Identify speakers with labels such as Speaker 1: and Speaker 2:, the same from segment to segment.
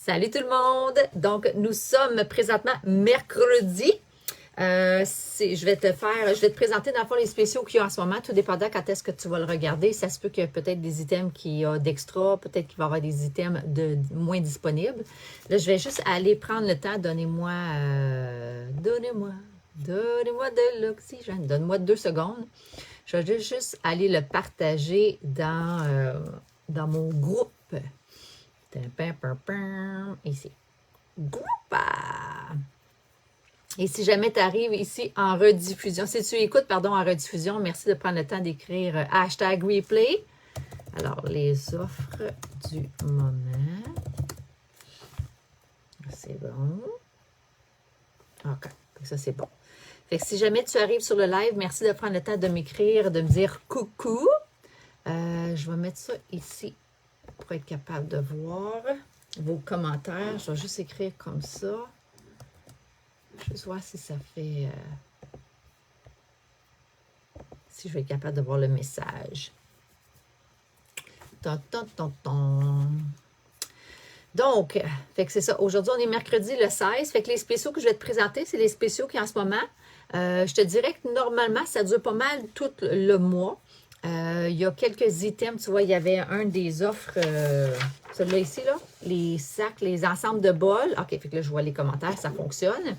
Speaker 1: Salut tout le monde! Donc, nous sommes présentement mercredi. Je vais te présenter dans le fond les spéciaux qu'il y a en ce moment, tout dépendant quand est-ce que tu vas le regarder. Ça se peut qu'il y ait peut-être des items qui ont d'extra, peut-être qu'il va y avoir des items de moins disponibles. Là, je vais juste aller prendre le temps. Donnez-moi de l'oxygène. Donne-moi 2 secondes. Je vais juste aller le partager dans mon groupe. Ici. Groupe. Et si jamais tu arrives ici en rediffusion, si tu écoutes, en rediffusion, merci de prendre le temps d'écrire hashtag replay. Alors, les offres du moment. C'est bon. OK. Ça, c'est bon. Fait que si jamais tu arrives sur le live, merci de prendre le temps de m'écrire, de me dire coucou. Je vais mettre ça ici pour être capable de voir vos commentaires. Je vais juste écrire comme ça. Juste voir si ça fait... si je vais être capable de voir le message. Donc, fait que c'est ça. Aujourd'hui, on est mercredi le 16. Fait que les spéciaux que je vais te présenter, c'est les spéciaux qui en ce moment. Je te dirais que normalement, ça dure pas mal tout le mois. Il y a quelques items, tu vois, il y avait un des offres, celui-là ici, là, les sacs, les ensembles de bols. OK, fait que là, je vois les commentaires, ça fonctionne.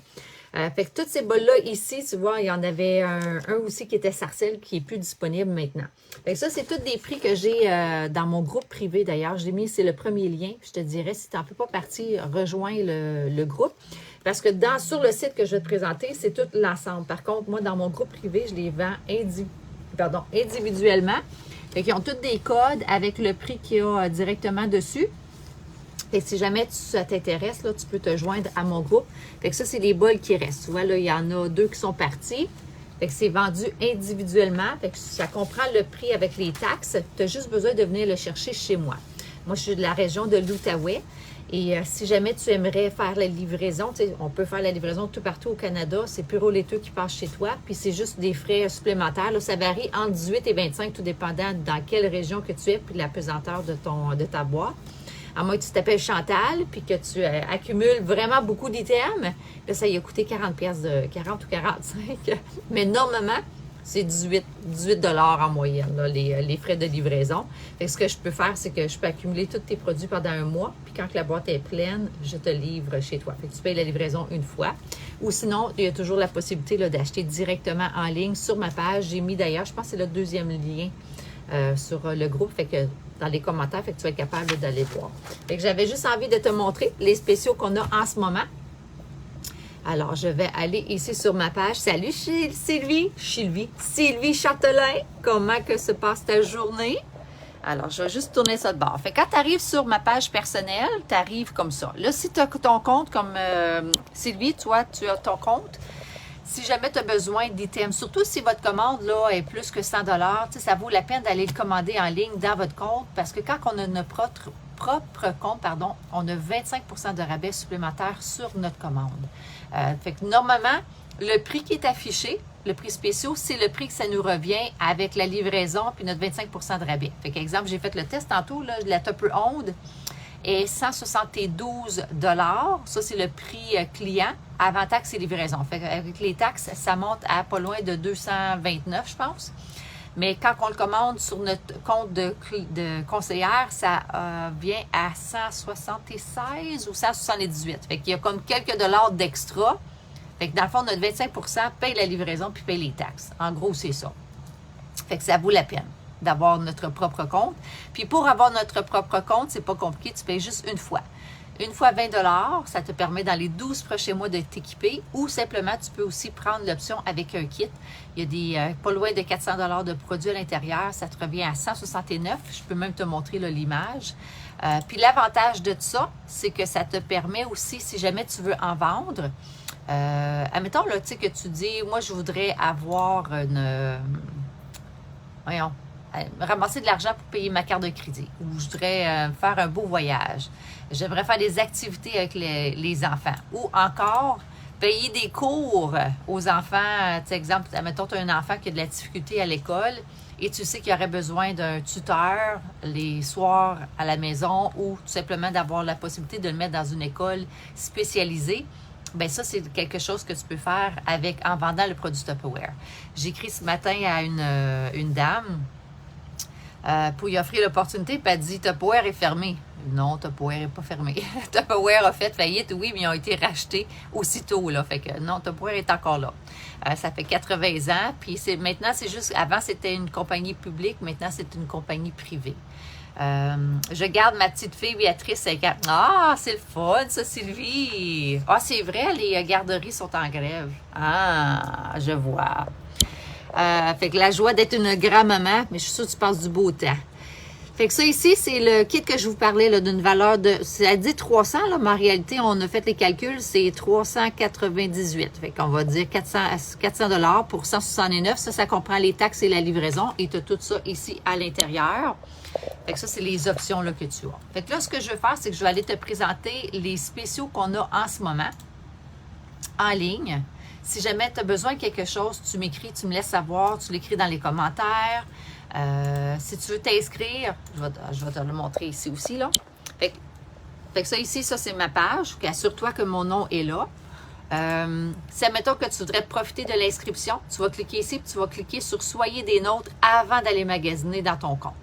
Speaker 1: Fait que tous ces bols-là ici, tu vois, il y en avait un aussi qui était Sarcelles qui est plus disponible maintenant. Fait que ça, c'est tous des prix que j'ai dans mon groupe privé d'ailleurs. J'ai mis, c'est le premier lien. Je te dirais, si tu n'en fais pas partie, rejoins le groupe. Parce que sur le site que je vais te présenter, c'est tout l'ensemble. Par contre, moi, dans mon groupe privé, je les vends individuellement. Fait qu'ils ont tous des codes avec le prix qu'il y a directement dessus. Et si jamais ça t'intéresse, là, tu peux te joindre à mon groupe. Fait que ça, c'est les bols qui restent. Tu vois, là, il y en a 2 qui sont partis. Fait que c'est vendu individuellement. Fait que ça comprend le prix avec les taxes. Tu as juste besoin de venir le chercher chez moi. Moi, je suis de la région de l'Outaouais. Et si jamais tu aimerais faire la livraison, on peut faire la livraison tout partout au Canada. C'est Puro Laiteux qui passe chez toi. Puis c'est juste des frais supplémentaires. Là, ça varie entre 18 et 25, tout dépendant dans quelle région que tu es, puis la pesanteur de ta boîte. À moins que tu t'appelles Chantal, puis que tu accumules vraiment beaucoup d'items. Là, ça y a coûté 40 ou 45. Mais normalement, c'est 18 en moyenne, là, les frais de livraison. Fait que ce que je peux faire, c'est que je peux accumuler tous tes produits pendant un mois. Puis quand la boîte est pleine, je te livre chez toi. Fait que tu payes la livraison une fois. Ou sinon, il y a toujours la possibilité d'acheter directement en ligne sur ma page. J'ai mis d'ailleurs, je pense que c'est le 2e lien sur le groupe. Fait que dans les commentaires, fait que tu vas être capable d'aller voir. Fait que j'avais juste envie de te montrer les spéciaux qu'on a en ce moment. Alors, je vais aller ici sur ma page. Salut Sylvie Châtelain. Comment que se passe ta journée? Alors, je vais juste tourner ça de bord. Fait que quand tu arrives sur ma page personnelle, tu arrives comme ça. Là, si tu as ton compte comme Sylvie, toi, tu as ton compte. Si jamais tu as besoin d'items, surtout si votre commande là, est plus que 100 $, ça vaut la peine d'aller le commander en ligne dans votre compte parce que quand on a notre propre compte, on a 25 % de rabais supplémentaire sur notre commande. Fait que normalement, le prix qui est affiché, le prix spécial, c'est le prix que ça nous revient avec la livraison puis notre 25 % de rabais. Fait qu'exemple, j'ai fait le test tantôt, là, la Tupper Onde est 172 $. Ça, c'est le prix client avant taxes et livraison. Fait qu'avec les taxes, ça monte à pas loin de 229, je pense. Mais quand on le commande sur notre compte de conseillère, ça vient à 176 ou 178. Fait qu'il y a comme quelques dollars d'extra. Fait que dans le fond, notre 25 % paye la livraison puis paye les taxes. En gros, c'est ça. Fait que ça vaut la peine d'avoir notre propre compte. Puis pour avoir notre propre compte, c'est pas compliqué, tu payes juste une fois. Une fois 20 $, ça te permet dans les 12 prochains mois de t'équiper ou simplement tu peux aussi prendre l'option avec un kit. Il y a pas loin de 400 $ de produits à l'intérieur, ça te revient à 169. Je peux même te montrer l'image. Puis l'avantage de ça, c'est que ça te permet aussi, si jamais tu veux en vendre, admettons là, tu sais que tu dis, moi je voudrais avoir ramasser de l'argent pour payer ma carte de crédit ou je voudrais faire un beau voyage. J'aimerais faire des activités avec les enfants ou encore payer des cours aux enfants. Tu sais, exemple, admettons, tu as un enfant qui a de la difficulté à l'école et tu sais qu'il y aurait besoin d'un tuteur les soirs à la maison ou tout simplement d'avoir la possibilité de le mettre dans une école spécialisée, bien ça, c'est quelque chose que tu peux faire en vendant le produit Tupperware. J'ai écrit ce matin à une dame pour lui offrir l'opportunité, puis elle dit « Tupperware est fermé ». Non, Tupperware n'est pas fermé. Tupperware a fait faillite, oui, mais ils ont été rachetés aussitôt, là. Fait que non, Tupperware est encore là. Ça fait 80 ans, puis maintenant, c'est juste... Avant, c'était une compagnie publique, maintenant, c'est une compagnie privée. Je garde ma petite fille Béatrice. Ah, c'est le fun, ça, Sylvie! Ah, c'est vrai, les garderies sont en grève. Ah, je vois. Fait que la joie d'être une grand-maman, mais je suis sûre que tu passes du beau temps. Fait que ça ici, c'est le kit que je vous parlais là, d'une valeur de... Ça dit 300, là, mais en réalité, on a fait les calculs, c'est 398. Fait qu'on va dire 400 $ pour 169. Ça comprend les taxes et la livraison. Et tu as tout ça ici à l'intérieur. Fait que ça, c'est les options là, que tu as. Fait que là, ce que je vais faire, c'est que je vais aller te présenter les spéciaux qu'on a en ce moment en ligne. Si jamais tu as besoin de quelque chose, tu m'écris, tu me laisses savoir, tu l'écris dans les commentaires. Si tu veux t'inscrire, je vais te le montrer ici aussi, là. Fait que ça ici, ça c'est ma page. Assure-toi que mon nom est là. Si admettons que tu voudrais profiter de l'inscription, tu vas cliquer ici, puis tu vas cliquer sur « Soyez des nôtres » avant d'aller magasiner dans ton compte.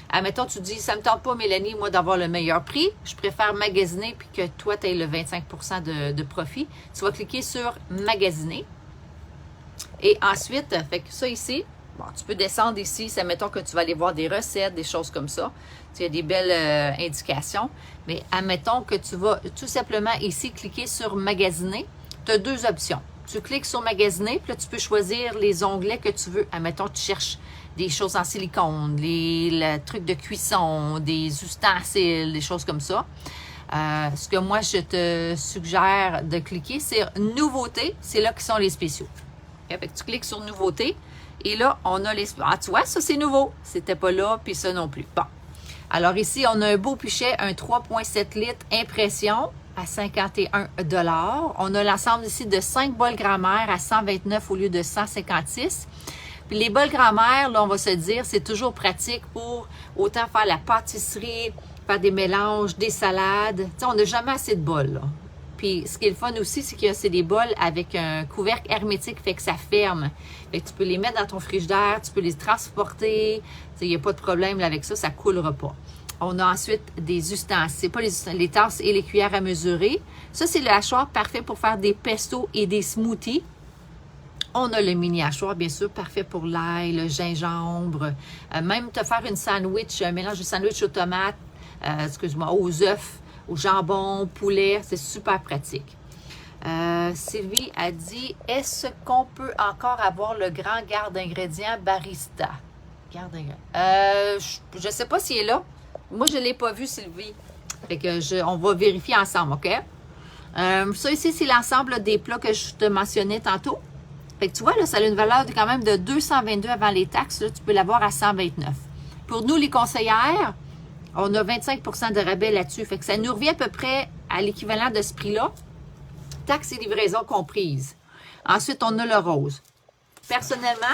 Speaker 1: Admettons, tu dis « Ça ne me tente pas, Mélanie, moi, d'avoir le meilleur prix. Je préfère magasiner puis que toi, tu aies le 25 % de profit. » Tu vas cliquer sur « Magasiner ». Et ensuite, fait que ça ici, bon, tu peux descendre ici, ça mettons que tu vas aller voir des recettes, des choses comme ça. Il y a des belles indications. Mais admettons que tu vas tout simplement ici cliquer sur Magasiner. Tu as deux options. Tu cliques sur Magasiner, puis là, tu peux choisir les onglets que tu veux. Admettons, tu cherches des choses en silicone, les trucs de cuisson, des ustensiles, des choses comme ça. Ce que moi, je te suggère de cliquer, c'est Nouveautés. C'est là qui sont les spéciaux. Okay? Fait que tu cliques sur Nouveautés. Et là, on a les... Ah, tu vois, ça, c'est nouveau. C'était pas là, puis ça non plus. Bon. Alors ici, on a un beau pichet, un 3,7 litres impression à 51 $. On a l'ensemble ici de 5 bols grand-mère à 129 au lieu de 156. Puis les bols grand-mère, là, on va se dire, c'est toujours pratique pour autant faire la pâtisserie, faire des mélanges, des salades. Tu sais, on n'a jamais assez de bols, là. Puis, ce qui est le fun aussi, c'est que c'est des bols avec un couvercle hermétique, fait que ça ferme. Fait que tu peux les mettre dans ton frigidaire, tu peux les transporter. Il n'y a pas de problème là, avec ça, ça ne coulera pas. On a ensuite des ustensiles. C'est pas les tasses et les cuillères à mesurer. Ça, c'est le hachoir parfait pour faire des pestos et des smoothies. On a le mini hachoir, bien sûr, parfait pour l'ail, le gingembre. Même te faire une sandwich, un mélange de sandwich aux tomates, aux œufs, au jambon, au poulet, c'est super pratique. Sylvie a dit, est-ce qu'on peut encore avoir le grand garde-ingrédients barista? Je ne sais pas s'il est là. Moi, je ne l'ai pas vu, Sylvie. Fait que on va vérifier ensemble, OK? Ça ici, c'est l'ensemble des plats que je te mentionnais tantôt. Fait que tu vois, là, ça a une valeur quand même de 222 avant les taxes. Là, tu peux l'avoir à 129. Pour nous, les conseillères, on a 25 % de rabais là-dessus. Fait que ça nous revient à peu près à l'équivalent de ce prix-là. Taxes et livraison comprises. Ensuite, on a le rose. Personnellement,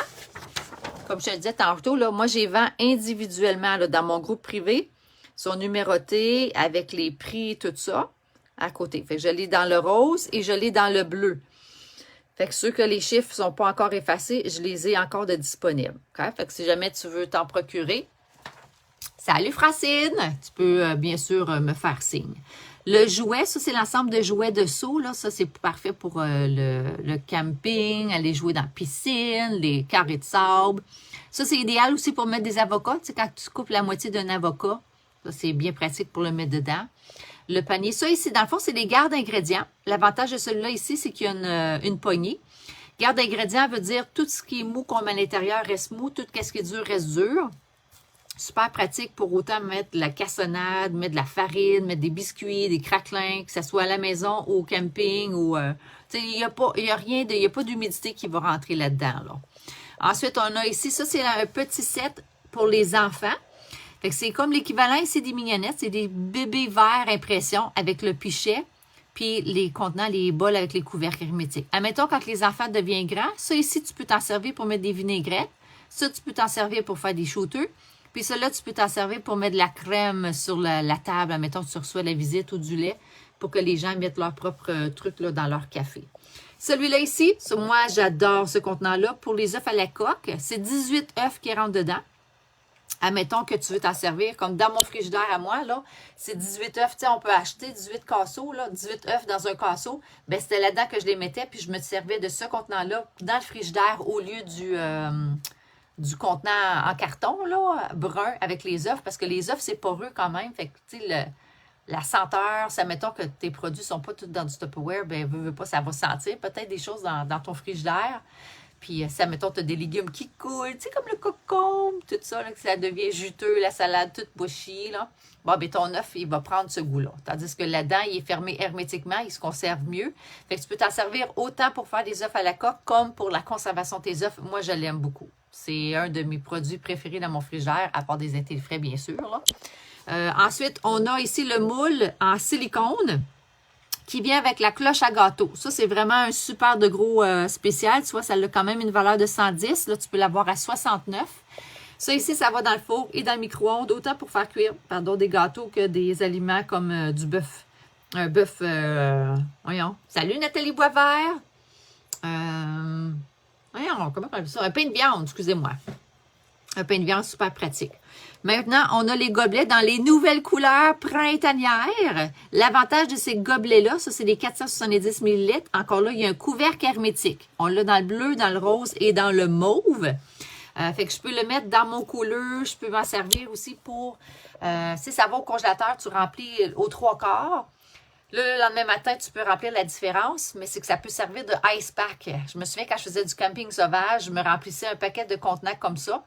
Speaker 1: comme je te disais tantôt, là, moi, j'ai vends individuellement là, dans mon groupe privé. Ils sont numérotés avec les prix, tout ça, à côté. Fait que je l'ai dans le rose et je l'ai dans le bleu. Fait que ceux que les chiffres ne sont pas encore effacés, je les ai encore de disponibles. Okay? Fait que si jamais tu veux t'en procurer, salut Francine! Tu peux bien sûr me faire signe. Le jouet, ça c'est l'ensemble de jouets de seau. Là. Ça c'est parfait pour le camping, aller jouer dans la piscine, les carrés de sable. Ça c'est idéal aussi pour mettre des avocats. Tu sais, quand tu coupes la moitié d'un avocat, ça c'est bien pratique pour le mettre dedans. Le panier, ça ici, dans le fond, c'est des garde-ingrédients. L'avantage de celui-là ici, c'est qu'il y a une poignée. Garde-ingrédients veut dire tout ce qui est mou qu'on met à l'intérieur reste mou, tout ce qui est dur reste dur. Super pratique pour autant mettre de la cassonade, mettre de la farine, mettre des biscuits, des craquelins, que ce soit à la maison ou au camping. Ou il n'y a pas d'humidité qui va rentrer là-dedans. Là. Ensuite, on a ici, ça c'est un petit set pour les enfants. Fait que c'est comme l'équivalent ici des mignonnettes, c'est des bébés verts impression avec le pichet, puis les contenants, les bols avec les couvercles hermétiques. Admettons, quand les enfants deviennent grands, ça ici, tu peux t'en servir pour mettre des vinaigrettes. Ça, tu peux t'en servir pour faire des shooters. Puis celui-là, tu peux t'en servir pour mettre de la crème sur la table. Mettons, tu reçois la visite ou du lait pour que les gens mettent leur propre truc là, dans leur café. Celui-là ici, moi, j'adore ce contenant-là. Pour les œufs à la coque, c'est 18 œufs qui rentrent dedans. Admettons que tu veux t'en servir, comme dans mon frigidaire à moi, là, c'est 18 œufs. Tu sais, on peut acheter 18 casseaux, là, 18 œufs dans un casseau. Bien, c'était là-dedans que je les mettais, puis je me servais de ce contenant-là dans le frigidaire au lieu du contenant en carton, là, brun, avec les œufs, parce que les œufs, c'est poreux quand même. Fait que, tu sais, la senteur, ça, mettons que tes produits ne sont pas tous dans du Tupperware, bien, veux pas, ça va sentir peut-être des choses dans ton frigidaire. Puis, ça, mettons, tu as des légumes qui coulent, tu sais, comme le concombre, tout ça, là, que ça devient juteux, la salade toute bouchie, là. Bon, bien, ton œuf, il va prendre ce goût-là. Tandis que là-dedans, il est fermé hermétiquement, il se conserve mieux. Fait que tu peux t'en servir autant pour faire des œufs à la coque comme pour la conservation de tes œufs. Moi, je l'aime beaucoup. C'est un de mes produits préférés dans mon frigidaire, à part des intelifrais, bien sûr, là. Ensuite, on a ici le moule en silicone qui vient avec la cloche à gâteau. Ça, c'est vraiment un super de gros spécial. Tu vois, ça a quand même une valeur de 110. Là, tu peux l'avoir à 69. Ça, ici, ça va dans le four et dans le micro-ondes, autant pour faire cuire, des gâteaux que des aliments comme du bœuf. Un bœuf, voyons. Salut, Nathalie Boisvert. Voyons, comment on appelle ça? Un pain de viande, excusez-moi. Un pain de viande super pratique. Maintenant, on a les gobelets dans les nouvelles couleurs printanières. L'avantage de ces gobelets-là, ça, c'est des 470 ml. Encore là, il y a un couvercle hermétique. On l'a dans le bleu, dans le rose et dans le mauve. Fait que je peux le mettre dans mon couleur. Je peux m'en servir aussi pour... si ça va au congélateur, tu remplis aux 3/4. Là, le lendemain matin, tu peux remplir la différence, mais c'est que ça peut servir de ice pack. Je me souviens quand je faisais du camping sauvage, je me remplissais un paquet de contenants comme ça.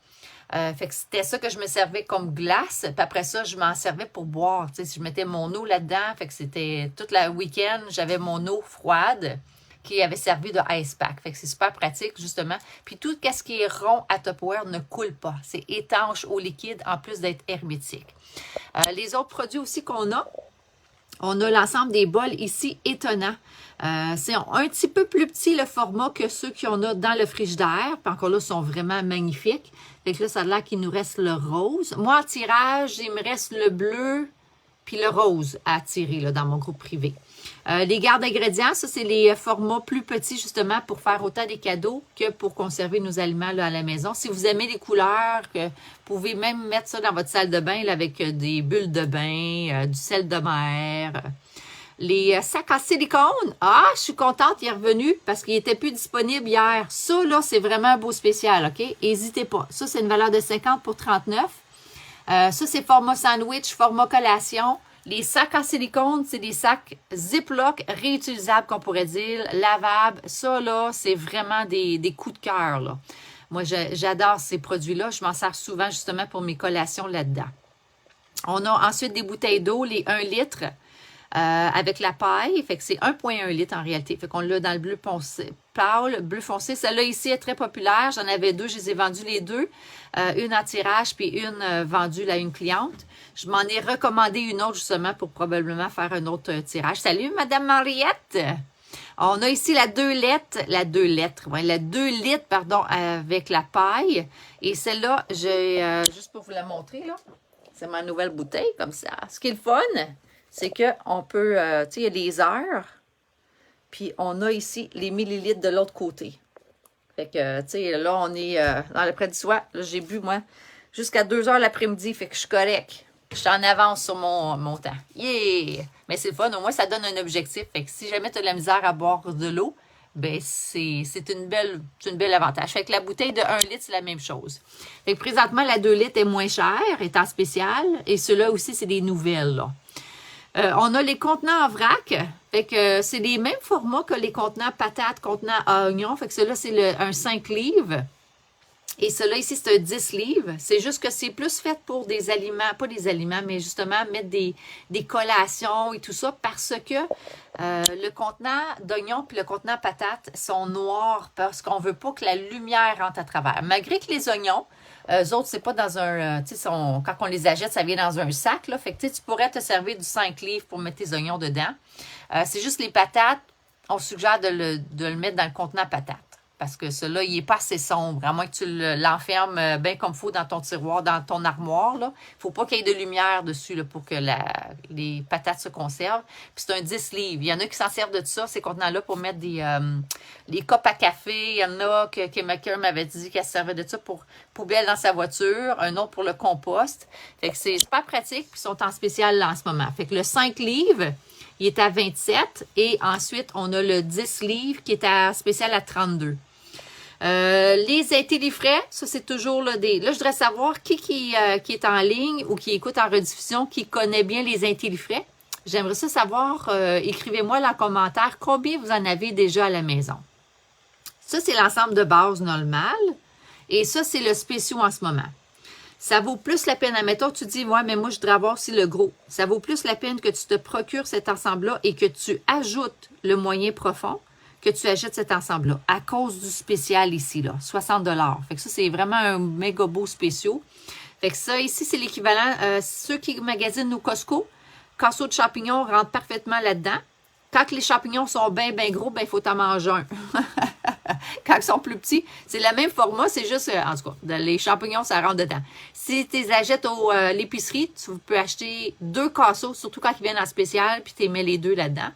Speaker 1: Fait que c'était ça que je me servais comme glace. Puis après ça, je m'en servais pour boire. Tu sais, si je mettais mon eau là-dedans, fait que c'était tout le week-end, j'avais mon eau froide qui avait servi de ice pack. Fait que c'est super pratique, justement. Puis tout ce qui est rond à Tupperware ne coule pas. C'est étanche au liquide, en plus d'être hermétique. Les autres produits aussi qu'on a, on a l'ensemble des bols ici étonnants. C'est un petit peu plus petit le format que ceux qu'on a dans le frigidaire. Puis encore là, ils sont vraiment magnifiques. Fait que là, ça a l'air qu'il nous reste le rose. Moi, en tirage, il me reste le bleu puis le rose à tirer là, dans mon groupe privé. Les gardes ingrédients, ça, c'est les formats plus petits, justement, pour faire autant des cadeaux que pour conserver nos aliments là, à la maison. Si vous aimez les couleurs, vous pouvez même mettre ça dans votre salle de bain là, avec des bulles de bain, du sel de mer. Les sacs en silicone, je suis contente, il est revenu parce qu'il n'était plus disponible hier. Ça, là, c'est vraiment un beau spécial, OK? N'hésitez pas. Ça, c'est une valeur de 50 pour 39. Ça, c'est format sandwich, format collation. Les sacs en silicone, c'est des sacs Ziploc réutilisables, qu'on pourrait dire, lavables. Ça, là, c'est vraiment des coups de cœur, là. Moi, j'adore ces produits-là. Je m'en sers souvent, justement, pour mes collations là-dedans. On a ensuite des bouteilles d'eau, les 1 litre, avec la paille. Fait que c'est 1,1 litre en réalité. Fait qu'on l'a dans le bleu foncé. Pâle, bleu foncé. Celle-là ici est très populaire. J'en avais 2, je les ai vendues les 2. Une en tirage, puis une vendue à une cliente. Je m'en ai recommandé une autre justement pour probablement faire un autre tirage. Salut, Madame Mariette! On a ici la 2 litres, pardon, avec la paille. Et celle-là, j'ai juste pour vous la montrer, là, c'est ma nouvelle bouteille, comme ça. Ce qui est le fun, c'est qu'on peut, tu sais, il y a les heures, puis on a ici les millilitres de l'autre côté. Fait que, tu sais, là, on est dans le près du soir. Là, j'ai bu, moi, jusqu'à 2 heures l'après-midi, fait que je suis correct. Je suis en avance sur mon temps. Yeah! Mais c'est fun, au moins, ça donne un objectif. Fait que si jamais tu as de la misère à boire de l'eau, ben c'est une belle avantage. Fait que la bouteille de 1 litre, c'est la même chose. Fait que présentement, la 2 litres est moins chère, est en spécial. Et ceux-là aussi, c'est des nouvelles, là. On a les contenants en vrac. Fait que c'est les mêmes formats que les contenants patates, contenants à oignons. Fait que celui-là, c'est un 5 livres. Et celui-là ici, c'est un 10 livres. C'est juste que c'est plus fait pour des aliments, pas des aliments, mais justement mettre des collations et tout ça parce que le contenant d'oignons puis le contenant patate sont noirs parce qu'on veut pas que la lumière rentre à travers. Malgré que les oignons, eux autres, c'est pas dans un... tu sais, quand on les achète, ça vient dans un sac, là. Fait que tu pourrais te servir du 5 livres pour mettre tes oignons dedans. C'est juste les patates, on suggère de le mettre dans le contenant patate. Parce que celui-là, il n'est pas assez sombre, à moins que tu l'enfermes bien comme il faut dans ton tiroir, dans ton armoire. Il ne faut pas qu'il y ait de lumière dessus là, pour que les patates se conservent. Puis c'est un 10 livres. Il y en a qui s'en servent de ça, ces contenants-là, pour mettre des copes à café. Il y en a que quelqu'un m'avait dit qu'elle se servait de ça pour poubelle dans sa voiture, un autre pour le compost. Fait que c'est super pratique, puis ils sont en spécial là, en ce moment. Fait que le 5 livres, il est à 27 et ensuite, on a le 10 livres qui est à spécial à 32. Les intellifrais, ça c'est toujours là, là, je voudrais savoir qui est en ligne ou qui écoute en rediffusion, qui connaît bien les intellifrais. J'aimerais ça savoir, écrivez-moi dans les commentaires combien vous en avez déjà à la maison. Ça, c'est l'ensemble de base normal et ça, c'est le spéciaux en ce moment. Ça vaut plus la peine, admettons, tu dis, ouais, mais moi, je voudrais avoir aussi le gros. Ça vaut plus la peine que tu te procures cet ensemble-là et que tu ajoutes le moyen profond, que tu achètes cet ensemble-là, à cause du spécial ici, là, 60 $. Fait que ça, c'est vraiment un méga beau spéciaux. Fait que ça, ici, c'est l'équivalent. Ceux qui magasinent au Costco, casseau de champignons rentre parfaitement là-dedans. Quand les champignons sont bien gros, ben il faut en manger un. Quand ils sont plus petits, c'est le même format, c'est juste, en tout cas, les champignons, ça rentre dedans. Si tu les achètes à l'épicerie, tu peux acheter 2 casseaux, surtout quand ils viennent en spécial, puis tu mets les 2 là-dedans.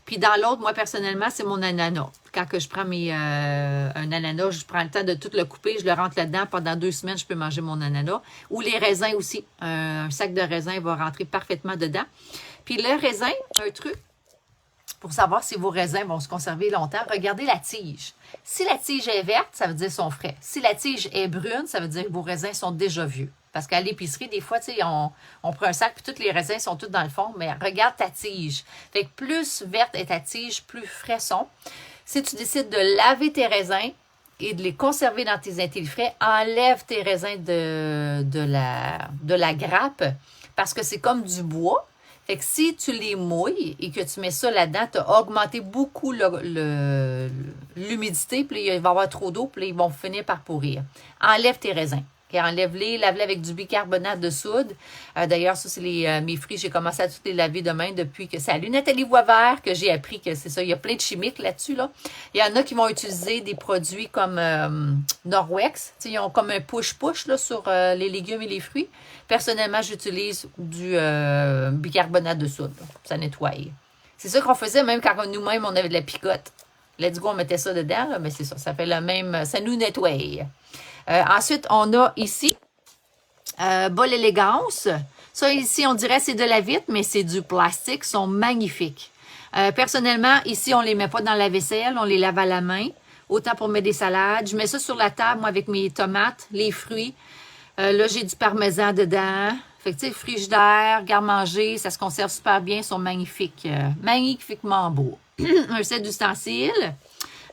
Speaker 1: Puis dans l'autre, moi, personnellement, c'est mon ananas. Quand que je prends un ananas, je prends le temps de tout le couper, je le rentre là-dedans. Pendant 2 semaines, je peux manger mon ananas. Ou les raisins aussi. Un sac de raisins va rentrer parfaitement dedans. Puis le raisin, un truc, pour savoir si vos raisins vont se conserver longtemps, regardez la tige. Si la tige est verte, ça veut dire qu'ils sont frais. Si la tige est brune, ça veut dire que vos raisins sont déjà vieux. Parce qu'à l'épicerie, des fois, tu sais, on prend un sac puis tous les raisins sont tous dans le fond, mais regarde ta tige. Fait que plus verte est ta tige, plus frais sont. Si tu décides de laver tes raisins et de les conserver dans tes intellifrais, enlève tes raisins de la grappe parce que c'est comme du bois. Fait que si tu les mouilles et que tu mets ça là-dedans, tu as augmenté beaucoup l'humidité, puis il va y avoir trop d'eau, puis ils vont finir par pourrir. Enlève tes raisins. Enlève-les, lave-les avec du bicarbonate de soude. D'ailleurs, ça, c'est mes fruits. J'ai commencé à tous les laver demain depuis que c'est à Nathalie Boisvert que j'ai appris que c'est ça. Il y a plein de chimiques là-dessus. Là. Il y en a qui vont utiliser des produits comme Norwex. Ils ont comme un push-push là, sur les légumes et les fruits. Personnellement, j'utilise du bicarbonate de soude. Là. Ça nettoie. C'est ça qu'on faisait même quand nous-mêmes, on avait de la picote. Let's go, on mettait ça dedans, là, mais c'est ça. Ça fait le même. Ça nous nettoie. Ensuite, on a ici bol élégance. Ça, ici, on dirait c'est de la vitre, mais c'est du plastique. Ils sont magnifiques. Personnellement, ici, on ne les met pas dans la vaisselle. On les lave à la main. Autant pour mettre des salades. Je mets ça sur la table, moi, avec mes tomates, les fruits. Là, j'ai du parmesan dedans. Fait que, tu sais, frigidaire, garde-manger, ça se conserve super bien. Ils sont magnifiques. Magnifiquement beaux. Un set d'ustensiles.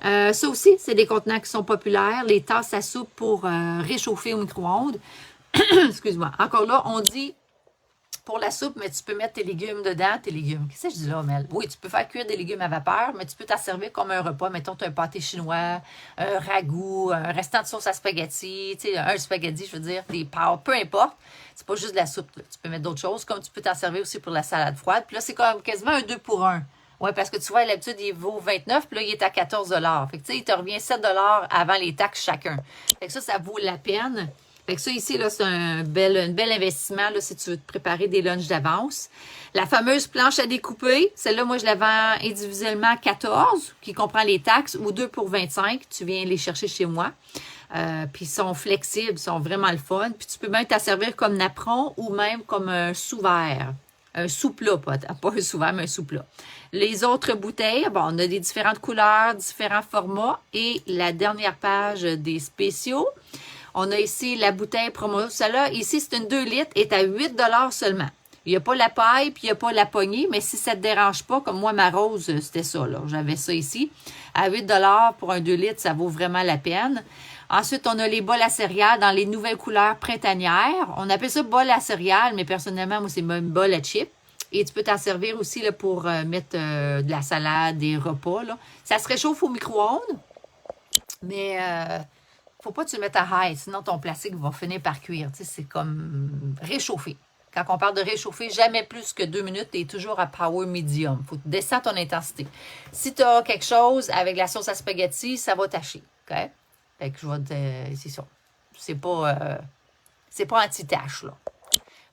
Speaker 1: Ça aussi, c'est des contenants qui sont populaires. Les tasses à soupe pour réchauffer au micro-ondes. Excuse-moi. Encore là, on dit pour la soupe, mais tu peux mettre tes légumes dedans. Tes légumes. Qu'est-ce que je dis là, Mel? Oui, tu peux faire cuire des légumes à vapeur, mais tu peux t'en servir comme un repas. Mettons, tu as un pâté chinois, un ragoût, un restant de sauce à spaghetti, tu sais, un spaghetti, je veux dire, des pâtes, peu importe. C'est pas juste de la soupe. Là. Tu peux mettre d'autres choses, comme tu peux t'en servir aussi pour la salade froide. Puis là, c'est comme quasiment un 2 pour 1. Oui, parce que tu vois, d'habitude, il vaut 29, puis là, il est à 14 $. Fait que, tu sais, il te revient 7 $ avant les taxes chacun. Fait que ça vaut la peine. Fait que ça, ici, là, c'est un bel investissement, là, si tu veux te préparer des lunchs d'avance. La fameuse planche à découper, celle-là, moi, je la vends individuellement à 14, qui comprend les taxes, ou 2 pour 25. Tu viens les chercher chez moi. Puis ils sont flexibles, ils sont vraiment le fun. Puis tu peux même t'en servir comme napperon ou même comme un sous-verre. Un sous-plat, pas un sous-verre, mais un sous-plat. Les autres bouteilles, bon, on a des différentes couleurs, différents formats. Et la dernière page des spéciaux, on a ici la bouteille promo. Celle-là, ici, c'est une 2 litres, est à 8 $ seulement. Il n'y a pas la paille, puis il n'y a pas la poignée, mais si ça ne te dérange pas, comme moi, ma rose, c'était ça, là. J'avais ça ici. À 8 $ pour un 2 litres, ça vaut vraiment la peine. Ensuite, on a les bols à céréales dans les nouvelles couleurs printanières. On appelle ça bol à céréales, mais personnellement, moi, c'est même bol à chips. Et tu peux t'en servir aussi là, pour mettre de la salade, des repas. Là. Ça se réchauffe au micro-ondes, mais faut pas que tu le mettes à high, sinon ton plastique va finir par cuire. Tu sais, c'est comme réchauffer. Quand on parle de réchauffer, jamais plus que 2 minutes et toujours à power medium. Il faut descendre ton intensité. Si tu as quelque chose avec la sauce à spaghetti, ça va tâcher. OK? Fait que je vais te... C'est ça. C'est pas anti-tache, là.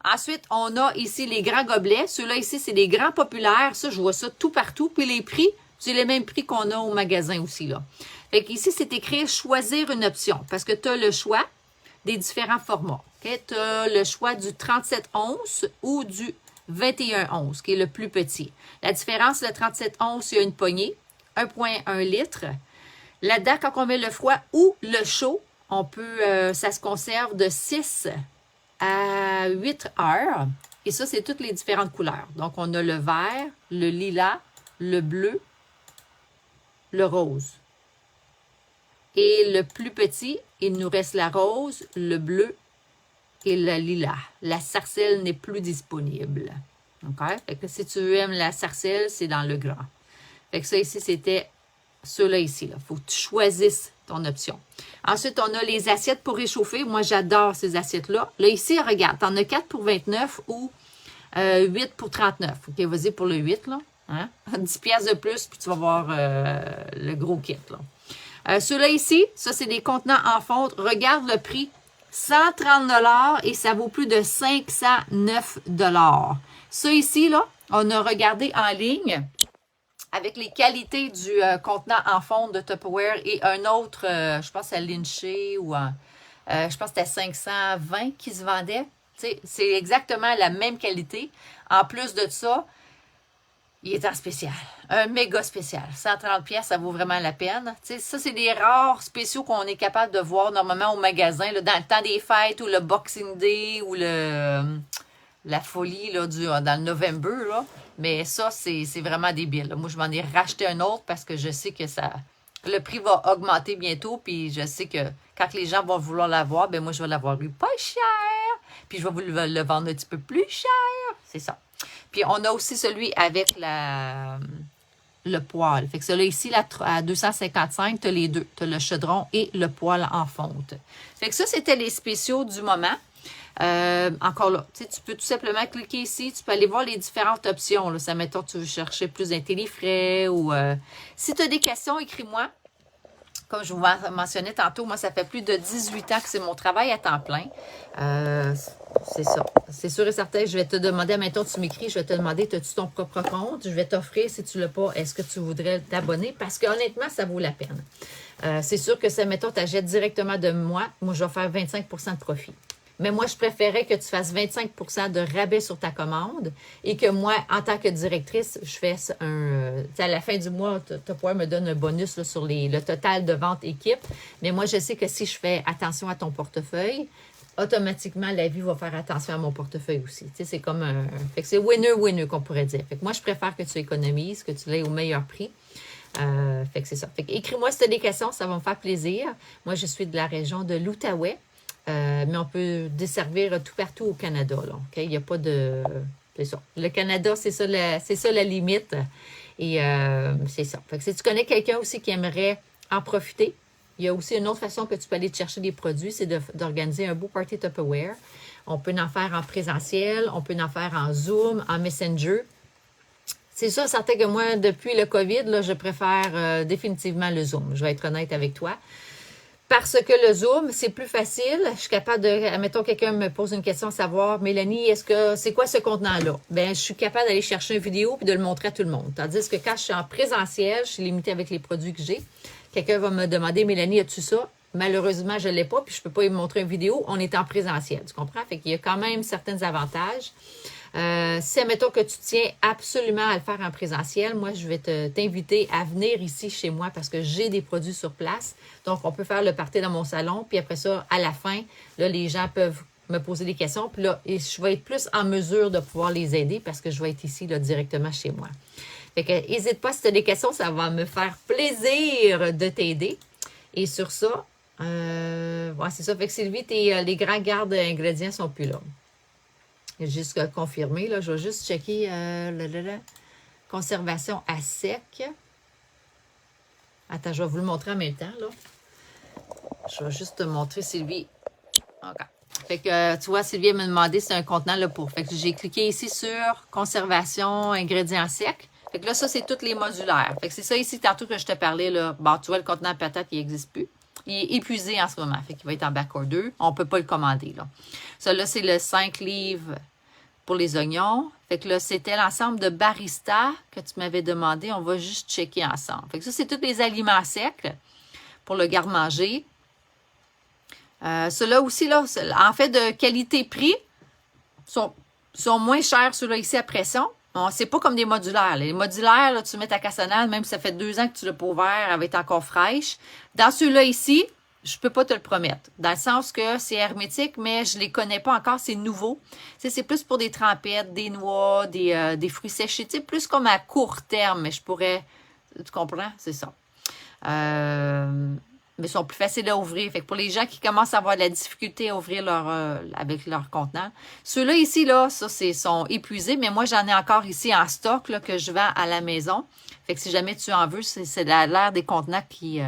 Speaker 1: Ensuite, on a ici les grands gobelets. Ceux-là ici, c'est les grands populaires. Ça, je vois ça tout partout. Puis les prix, c'est les mêmes prix qu'on a au magasin aussi, là. Fait qu'ici, c'est écrit « Choisir une option » parce que tu as le choix des différents formats. Okay? Tu as le choix du 37 onces ou du 21 onces, qui est le plus petit. La différence, le 37 onces, il y a une poignée, 1,1 litre. Là-dedans, quand on met le froid ou le chaud, on peut, ça se conserve de 6 à 8 heures. Et ça, c'est toutes les différentes couleurs. Donc, on a le vert, le lilas, le bleu, le rose. Et le plus petit, il nous reste la rose, le bleu et le lilas. La sarcelle n'est plus disponible. OK? Fait que si tu aimes la sarcelle, c'est dans le grand. Fait que ça ici, c'était ceux-là ici. Il faut que tu choisisses ton option. Ensuite, on a les assiettes pour réchauffer. Moi, j'adore ces assiettes-là. Là, ici, regarde, tu en as 4 pour 29 ou 8 pour 39. OK, vas-y pour le 8, là. Hein? 10 piastres de plus, puis tu vas voir le gros kit, là. Ceux-là ici, ça, c'est des contenants en fonte. Regarde le prix. 130 $ et ça vaut plus de 509 $. Ça ici, là, on a regardé en ligne avec les qualités du contenant en fonte de Tupperware et un autre, je pense à Lynché ou je pense que c'était 520 qui se vendait. C'est exactement la même qualité. En plus de ça, il est en spécial. Un méga spécial. 130 $, ça vaut vraiment la peine. T'sais, ça, c'est des rares spéciaux qu'on est capable de voir normalement au magasin, là, dans le temps des fêtes ou le Boxing Day ou la folie là, dans le November. Là. Mais ça, c'est vraiment débile. Là. Moi, je m'en ai racheté un autre parce que je sais que le prix va augmenter bientôt. Puis je sais que quand les gens vont vouloir l'avoir, ben moi, je vais l'avoir eu pas cher. Puis je vais vous le vendre un petit peu plus cher. C'est ça. Puis on a aussi celui avec le poêle. Fait que celui-là ici, là, à 255, tu as les deux. Tu as le chaudron et le poêle en fonte. Fait que ça, c'était les spéciaux du moment. Encore là, tu peux tout simplement cliquer ici. Tu peux aller voir les différentes options. Là. Ça, mettons, tu veux chercher plus d'intellifrais ou... si tu as des questions, écris-moi. Comme je vous mentionnais tantôt, moi, ça fait plus de 18 ans que c'est mon travail à temps plein. C'est ça. C'est sûr et certain, je vais te demander, mettons, tu m'écris, je vais te demander, as-tu ton propre compte? Je vais t'offrir, si tu ne l'as pas, est-ce que tu voudrais t'abonner? Parce que honnêtement, ça vaut la peine. C'est sûr que ça, mettons, tu achètes directement de moi, je vais faire 25 % de profit. Mais moi, je préférais que tu fasses 25 % de rabais sur ta commande et que moi, en tant que directrice, je fasse à la fin du mois, Tupperware me donne un bonus là, sur le total de vente équipe. Mais moi, je sais que si je fais attention à ton portefeuille, automatiquement, la vie va faire attention à mon portefeuille aussi. Tu sais, c'est comme fait que c'est winner-winner qu'on pourrait dire. Fait que moi, je préfère que tu économises, que tu l'aies au meilleur prix. Fait que c'est ça. Fait que écris-moi si tu as des questions, ça va me faire plaisir. Moi, je suis de la région de l'Outaouais. Mais on peut desservir tout partout au Canada. Là, okay? Il n'y a pas de... C'est ça. Le Canada, c'est ça la limite. Et c'est ça. Fait que si tu connais quelqu'un aussi qui aimerait en profiter, il y a aussi une autre façon que tu peux aller te chercher des produits, c'est d'organiser un beau party Tupperware. On peut en faire en présentiel, on peut en faire en Zoom, en Messenger. C'est sûr, certain que moi, depuis le COVID, là, je préfère définitivement le Zoom. Je vais être honnête avec toi. Parce que le Zoom, c'est plus facile. Je suis capable de, admettons, quelqu'un me pose une question, savoir, Mélanie, c'est quoi ce contenant-là? Ben, je suis capable d'aller chercher une vidéo puis de le montrer à tout le monde. Tandis que quand je suis en présentiel, je suis limitée avec les produits que j'ai. Quelqu'un va me demander, Mélanie, as-tu ça? Malheureusement, je ne l'ai pas puis je ne peux pas lui montrer une vidéo. On est en présentiel, tu comprends? Fait qu'il y a quand même certains avantages. Si, admettons que tu tiens absolument à le faire en présentiel, moi, je vais t'inviter à venir ici chez moi parce que j'ai des produits sur place. Donc, on peut faire le party dans mon salon. Puis après ça, à la fin, là, les gens peuvent me poser des questions. Puis là, je vais être plus en mesure de pouvoir les aider parce que je vais être ici là, directement chez moi. Fait que n'hésite pas si tu as des questions, ça va me faire plaisir de t'aider. Et sur ça, ouais, c'est ça. Fait que Sylvie, les grands gardes ingrédients sont plus là. Juste confirmer, là, je vais juste checker conservation à sec. Attends, je vais vous le montrer en même temps, là. Je vais juste te montrer, Sylvie. OK. Fait que, tu vois, Sylvie m'a demandé si c'est un contenant là pour. Fait que j'ai cliqué ici sur conservation, ingrédients secs. Fait que là, ça, c'est toutes les modulaires. Fait que c'est ça ici, tantôt que je te parlais, là. Bon, tu vois, le contenant à patate, il n'existe plus. Il est épuisé en ce moment, fait qu'il va être en back-order. On ne peut pas le commander, là. Ça, là, c'est le 5 livres pour les oignons. Fait que là, c'était l'ensemble de barista que tu m'avais demandé. On va juste checker ensemble. Fait que ça, c'est tous les aliments secs pour le garde-manger. Ceux-là aussi, là, en fait, de qualité-prix, sont moins chers, ceux-là ici à pression. Bon, c'est pas comme des modulaires. Les modulaires, là, tu mets ta cassonade, même si ça fait 2 ans que tu l'as pas ouvert, elle va être encore fraîche. Dans ceux-là ici, je peux pas te le promettre. Dans le sens que c'est hermétique, mais je les connais pas encore, c'est nouveau. Tu sais, c'est plus pour des trempettes, des noix, des fruits séchés. Tu sais, plus comme à court terme, mais je pourrais... Tu comprends? C'est ça. Mais ils sont plus faciles à ouvrir. Fait que pour les gens qui commencent à avoir de la difficulté à ouvrir avec leur contenant, ceux-là ici, là, ça, sont épuisés, mais moi, j'en ai encore ici en stock là, que je vends à la maison. Fait que si jamais tu en veux, c'est l'air des contenants qui,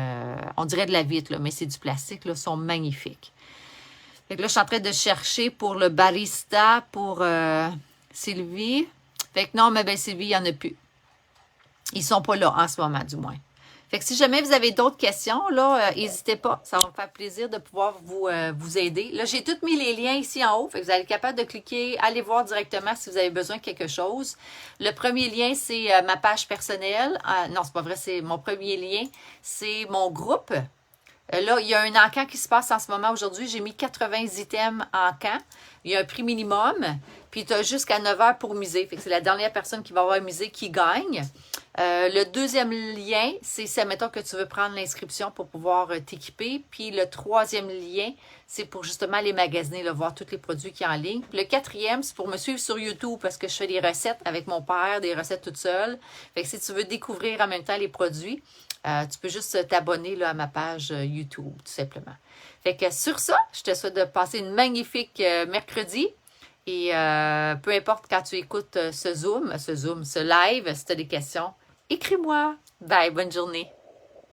Speaker 1: on dirait de la vitre, là, mais c'est du plastique, là, sont magnifiques. Fait que là, je suis en train de chercher pour le barista, pour Sylvie. Fait que non, ma belle Sylvie, il n'y en a plus. Ils sont pas là en ce moment, du moins. Fait que si jamais vous avez d'autres questions, là, n'hésitez pas. Ça va me faire plaisir de pouvoir vous aider. Là, j'ai tous mis les liens ici en haut. Fait que vous allez être capable de cliquer, aller voir directement si vous avez besoin de quelque chose. Le premier lien, c'est ma page personnelle. Non, c'est pas vrai, c'est mon premier lien. C'est mon groupe. Là, il y a un encan qui se passe en ce moment aujourd'hui. J'ai mis 80 items en camp. Il y a un prix minimum. Puis tu as jusqu'à 9 heures pour miser. Fait que c'est la dernière personne qui va avoir misé qui gagne. Le deuxième lien, c'est, admettons que tu veux prendre l'inscription pour pouvoir t'équiper. Puis le troisième lien, c'est pour justement aller magasiner, là, voir tous les produits qui sont en ligne. Puis le quatrième, c'est pour me suivre sur YouTube parce que je fais des recettes avec mon père, des recettes toute seule. Fait que si tu veux découvrir en même temps les produits, tu peux juste t'abonner là, à ma page YouTube, tout simplement. Fait que sur ça, je te souhaite de passer une magnifique mercredi. Et peu importe quand tu écoutes ce live, si tu as des questions, écris-moi. Bye, bonne journée.